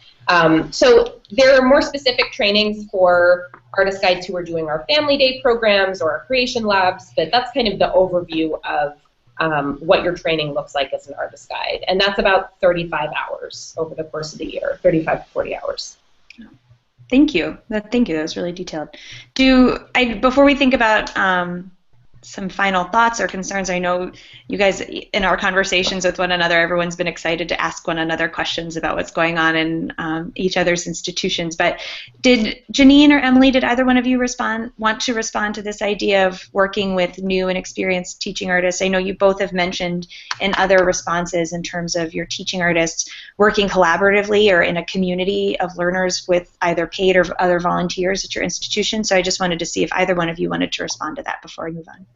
So there are more specific trainings for artist guides who are doing our Family Day programs or our creation labs, but that's kind of the overview of what your training looks like as an artist guide. And that's about 35 hours over the course of the year, 35 to 40 hours. Thank you. Thank you. That was really detailed. Before we think about some final thoughts or concerns, I know you guys, in our conversations with one another, everyone's been excited to ask one another questions about what's going on in each other's institutions. But did Janine or Emily, did either one of you want to respond to this idea of working with new and experienced teaching artists? I know you both have mentioned in other responses in terms of your teaching artists working collaboratively or in a community of learners with either paid or other volunteers at your institution. So I just wanted to see if either one of you wanted to respond to that before I move on.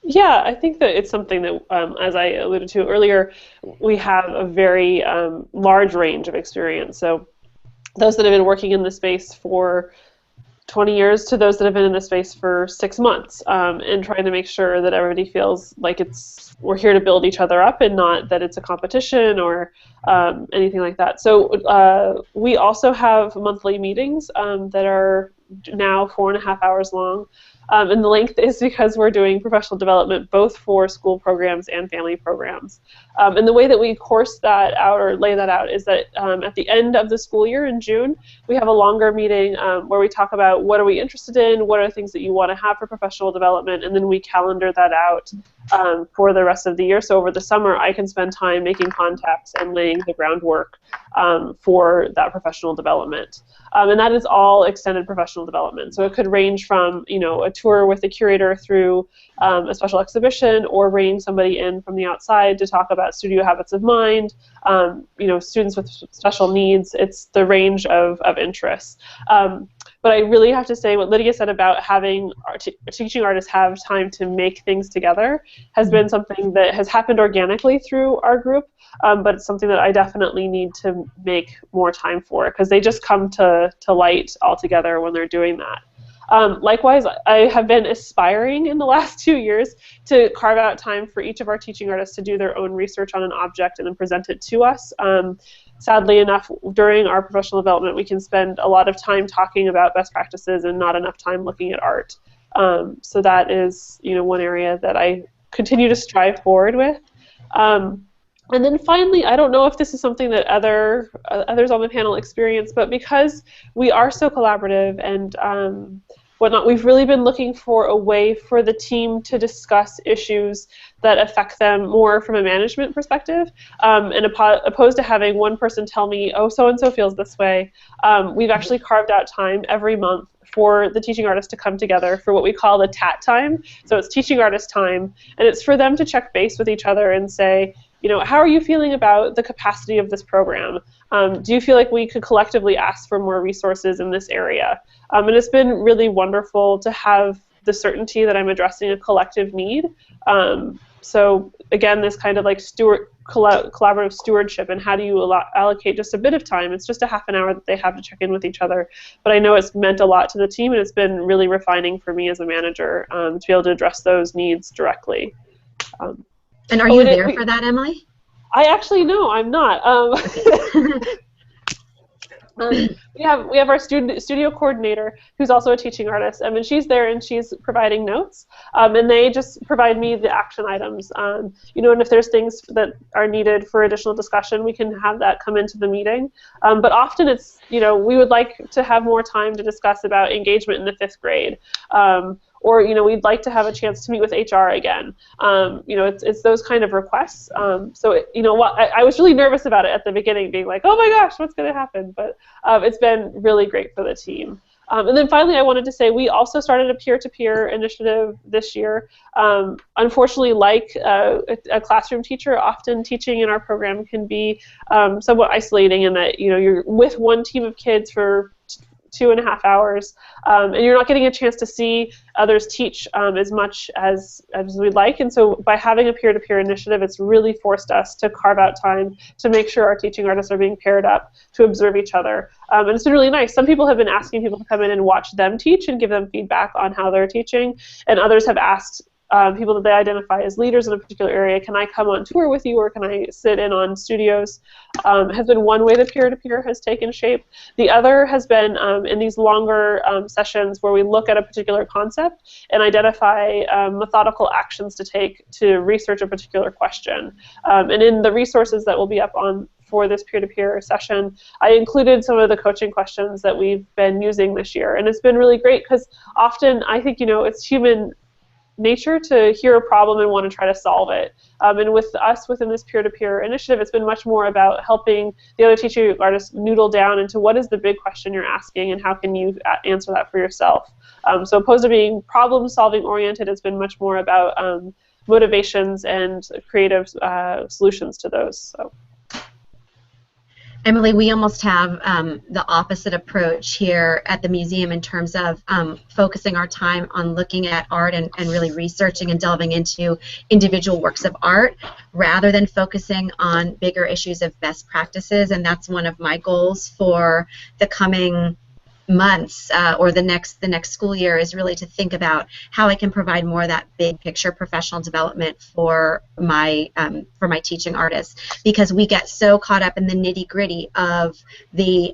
Yeah, I think that it's something that, as I alluded to earlier, we have a very large range of experience. So those that have been working in the space for 20 years to those that have been in this space for 6 months, and trying to make sure that everybody feels like we're here to build each other up and not that it's a competition or anything like that. So we also have monthly meetings that are now 4.5 hours long. And the length is because we're doing professional development both for school programs and family programs. And the way that we course that out or lay that out is that at the end of the school year in June, we have a longer meeting where we talk about what are we interested in, what are things that you want to have for professional development, and then we calendar that out for the rest of the year. So over the summer, I can spend time making contacts and laying the groundwork for that professional development. And that is all extended professional development. So it could range from, a tour with the curator through a special exhibition, or bringing somebody in from the outside to talk about studio habits of mind, students with special needs. It's the range of interests. But I really have to say what Lydia said about having teaching artists have time to make things together has been something that has happened organically through our group, but it's something that I definitely need to make more time for, because they just come to light all together when they're doing that. Likewise, I have been aspiring in the last 2 years to carve out time for each of our teaching artists to do their own research on an object and then present it to us. Sadly enough, during our professional development, we can spend a lot of time talking about best practices and not enough time looking at art. So that is, one area that I continue to strive forward with. And then finally, I don't know if this is something that others on the panel experience, but because we are so collaborative and whatnot, we've really been looking for a way for the team to discuss issues that affect them more from a management perspective, and opposed to having one person tell me, oh, so-and-so feels this way. We've actually carved out time every month for the teaching artists to come together for what we call the TAT time. So it's teaching artist time, and it's for them to check base with each other and say, how are you feeling about the capacity of this program? Do you feel like we could collectively ask for more resources in this area? And it's been really wonderful to have the certainty that I'm addressing a collective need. So again, this kind of like collaborative stewardship, and how do you allocate just a bit of time? It's just a half an hour that they have to check in with each other. But I know it's meant a lot to the team, and it's been really refining for me as a manager to be able to address those needs directly. And are you there for that, Emily? I actually, no, I'm not. We have our studio coordinator, who's also a teaching artist, and she's there and she's providing notes, and they just provide me the action items. And if there's things that are needed for additional discussion, we can have that come into the meeting. But often it's, we would like to have more time to discuss about engagement in the 5th grade. Or we'd like to have a chance to meet with HR again. It's those kind of requests. So I was really nervous about it at the beginning, being like, oh my gosh, what's going to happen? But it's been really great for the team. And then finally, I wanted to say we also started a peer-to-peer initiative this year. Unfortunately, like a classroom teacher, often teaching in our program can be somewhat isolating in that you're with one team of kids for 2.5 hours, and you're not getting a chance to see others teach as much as we'd like. And so by having a peer-to-peer initiative, it's really forced us to carve out time to make sure our teaching artists are being paired up to observe each other. And it's been really nice. Some people have been asking people to come in and watch them teach and give them feedback on how they're teaching, and others have asked people that they identify as leaders in a particular area, can I come on tour with you, or can I sit in on studios? Has been one way that peer-to-peer has taken shape. The other has been in these longer sessions where we look at a particular concept and identify methodical actions to take to research a particular question. And in the resources that will be up on for this peer-to-peer session, I included some of the coaching questions that we've been using this year. And it's been really great because often I think, it's human nature to hear a problem and want to try to solve it. And with us within this peer-to-peer initiative, it's been much more about helping the other teaching artists noodle down into what is the big question you're asking and how can you answer that for yourself. So opposed to being problem-solving oriented, it's been much more about motivations and creative solutions to those. So. Emily, we almost have the opposite approach here at the museum in terms of focusing our time on looking at art and really researching and delving into individual works of art rather than focusing on bigger issues of best practices. And that's one of my goals for the coming months or the next school year is really to think about how I can provide more of that big picture professional development for my teaching artists, because we get so caught up in the nitty gritty of the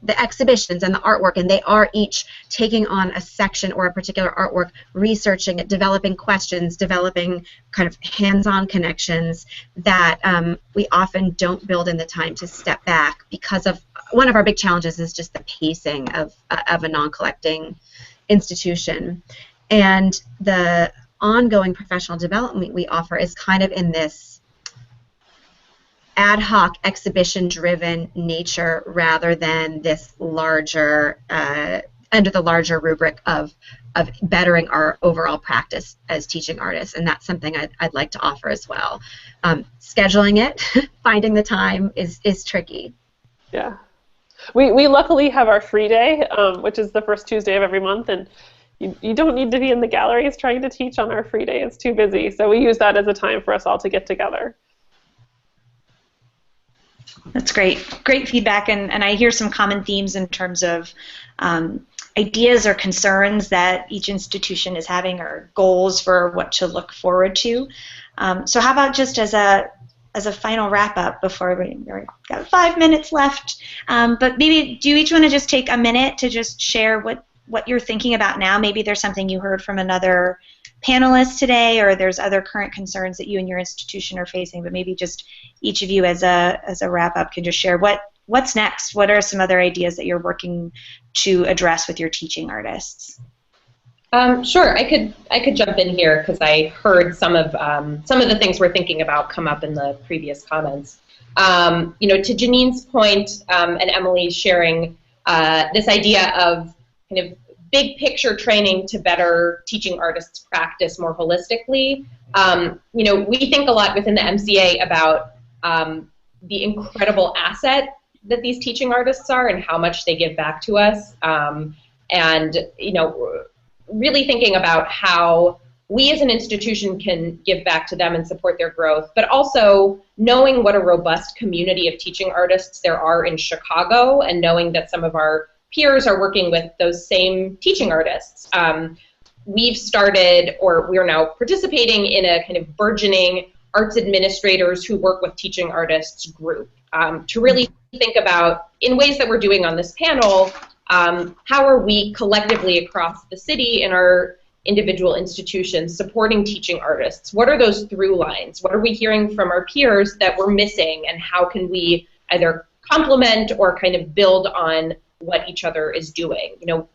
exhibitions and the artwork, and they are each taking on a section or a particular artwork, researching it, developing questions, developing kind of hands-on connections that we often don't build in the time to step back, because of one of our big challenges is just the pacing of a non-collecting institution. And the ongoing professional development we offer is kind of in this ad hoc, exhibition-driven nature rather than this larger, under the larger rubric of bettering our overall practice as teaching artists, and that's something I'd like to offer as well. Scheduling it, finding the time is tricky. Yeah. We luckily have our free day, which is the first Tuesday of every month, and you don't need to be in the galleries trying to teach on our free day. It's too busy, so we use that as a time for us all to get together. That's great. Great feedback, and I hear some common themes in terms of ideas or concerns that each institution is having, or goals for what to look forward to. So how about just as a final wrap-up before we've got 5 minutes left, but maybe do you each want to just take a minute to just share what you're thinking about now? Maybe there's something you heard from another panelist today, or there's other current concerns that you and your institution are facing, but maybe just each of you as a wrap-up can just share what's next. What are some other ideas that you're working to address with your teaching artists? Sure, I could jump in here because I heard some of the things we're thinking about come up in the previous comments. You know, to Janine's point, and Emily sharing this idea of kind of big picture training to better teaching artists practice more holistically. You know, we think a lot within the MCA about the incredible asset that these teaching artists are and how much they give back to us. And, you know, really thinking about how we as an institution can give back to them and support their growth, but also knowing what a robust community of teaching artists there are in Chicago, and knowing that some of our peers are working with those same teaching artists. We've started, or we are now participating in a kind of burgeoning arts administrators who work with teaching artists group to really think about, in ways that we're doing on this panel, how are we collectively across the city in our individual institutions supporting teaching artists? What are those through lines? What are we hearing from our peers that we're missing, and how can we either complement or kind of build on what each other is doing? You know,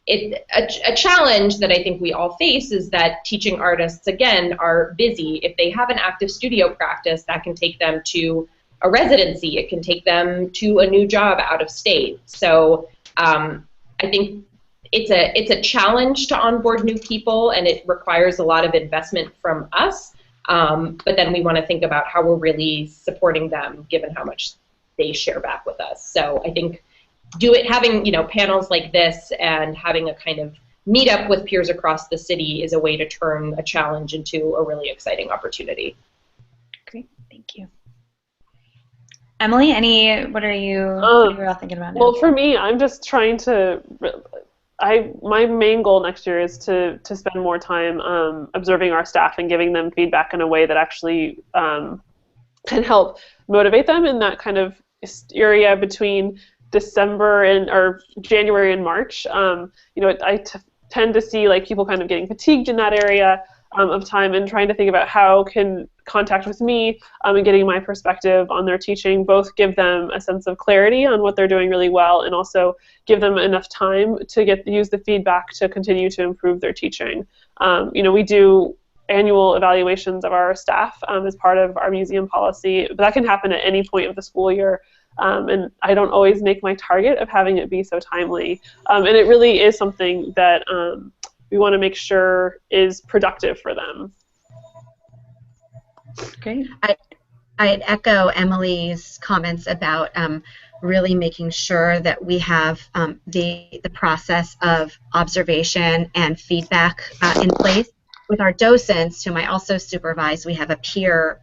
a challenge that I think we all face is that teaching artists, again, are busy. If they have an active studio practice, that can take them to a residency. It can take them to a new job out of state. So I think it's a challenge to onboard new people, and it requires a lot of investment from us. But then we want to think about how we're really supporting them, given how much they share back with us. So I think having, you know, panels like this and having a kind of meetup with peers across the city is a way to turn a challenge into a really exciting opportunity. Great, thank you. Emily, what are you all thinking about now? Well, for me, I'm just trying to, my main goal next year is to spend more time observing our staff and giving them feedback in a way that actually can help motivate them in that kind of area between December or January and March. You know, I tend to see like people kind of getting fatigued in that area of time, and trying to think about how can contact with me and getting my perspective on their teaching both give them a sense of clarity on what they're doing really well, and also give them enough time to use the feedback to continue to improve their teaching. You know, we do annual evaluations of our staff as part of our museum policy, but that can happen at any point of the school year. And I don't always make my target of having it be so timely. And it really is something that we want to make sure is productive for them. Great. I'd echo Emily's comments about really making sure that we have the process of observation and feedback in place with our docents, whom I also supervise, we have a peer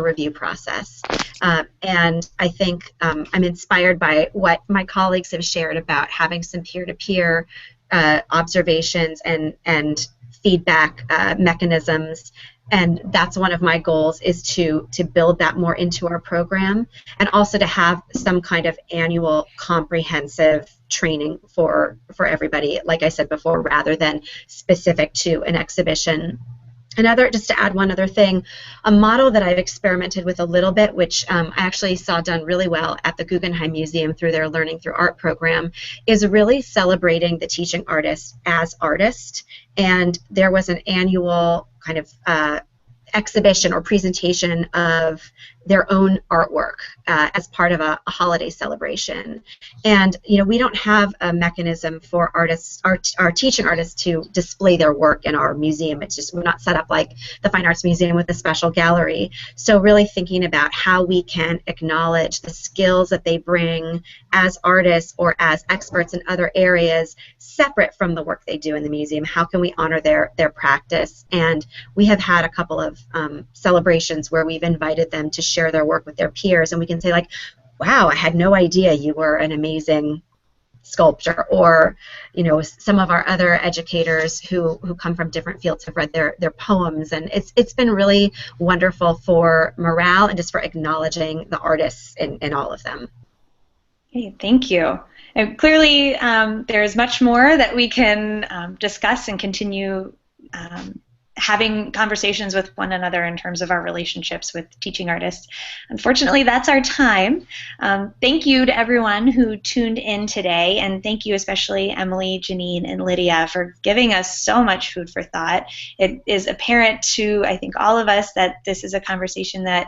review process. And I think I'm inspired by what my colleagues have shared about having some peer-to-peer observations and feedback mechanisms. And that's one of my goals, is to build that more into our program, and also to have some kind of annual comprehensive training for everybody, like I said before, rather than specific to an exhibition. Just to add one other thing, a model that I've experimented with a little bit, which I actually saw done really well at the Guggenheim Museum through their Learning Through Art program, is really celebrating the teaching artist as artist. And there was an annual kind of exhibition or presentation of their own artwork as part of a holiday celebration. And we don't have a mechanism for artists, our teaching artists, to display their work in our museum. It's just, we're not set up like the Fine Arts Museum with a special gallery. So really thinking about how we can acknowledge the skills that they bring as artists or as experts in other areas, separate from the work they do in the museum. How can we honor their practice? And we have had a couple of celebrations where we've invited them to share their work with their peers, and we can say, like, wow, I had no idea you were an amazing sculptor. Or some of our other educators who come from different fields have read their poems, and it's been really wonderful for morale and just for acknowledging the artists in all of them. Okay, thank you. And clearly there's much more that we can discuss and continue having conversations with one another in terms of our relationships with teaching artists. Unfortunately, that's our time. Thank you to everyone who tuned in today, and thank you especially Emily, Janine, and Lydia for giving us so much food for thought. It is apparent to, I think, all of us that this is a conversation that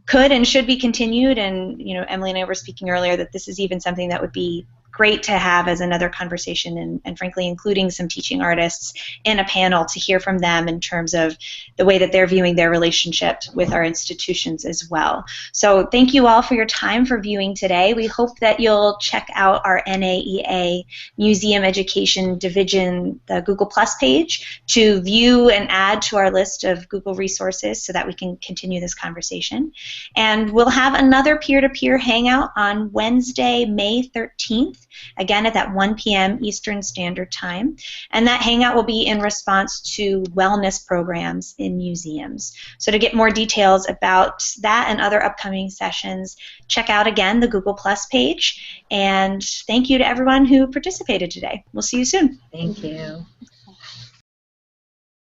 could and should be continued, and Emily and I were speaking earlier that this is even something that would be great to have as another conversation, and frankly including some teaching artists in a panel to hear from them in terms of the way that they're viewing their relationship with our institutions as well. So thank you all for your time for viewing today. We hope that you'll check out our NAEA Museum Education Division, the Google Plus page, to view and add to our list of Google resources so that we can continue this conversation. And we'll have another peer-to-peer hangout on Wednesday, May 13th, again at that 1 p.m. Eastern Standard Time. And that hangout will be in response to wellness programs in museums. So to get more details about that and other upcoming sessions, check out again the Google Plus page. And thank you to everyone who participated today. We'll see you soon. Thank you.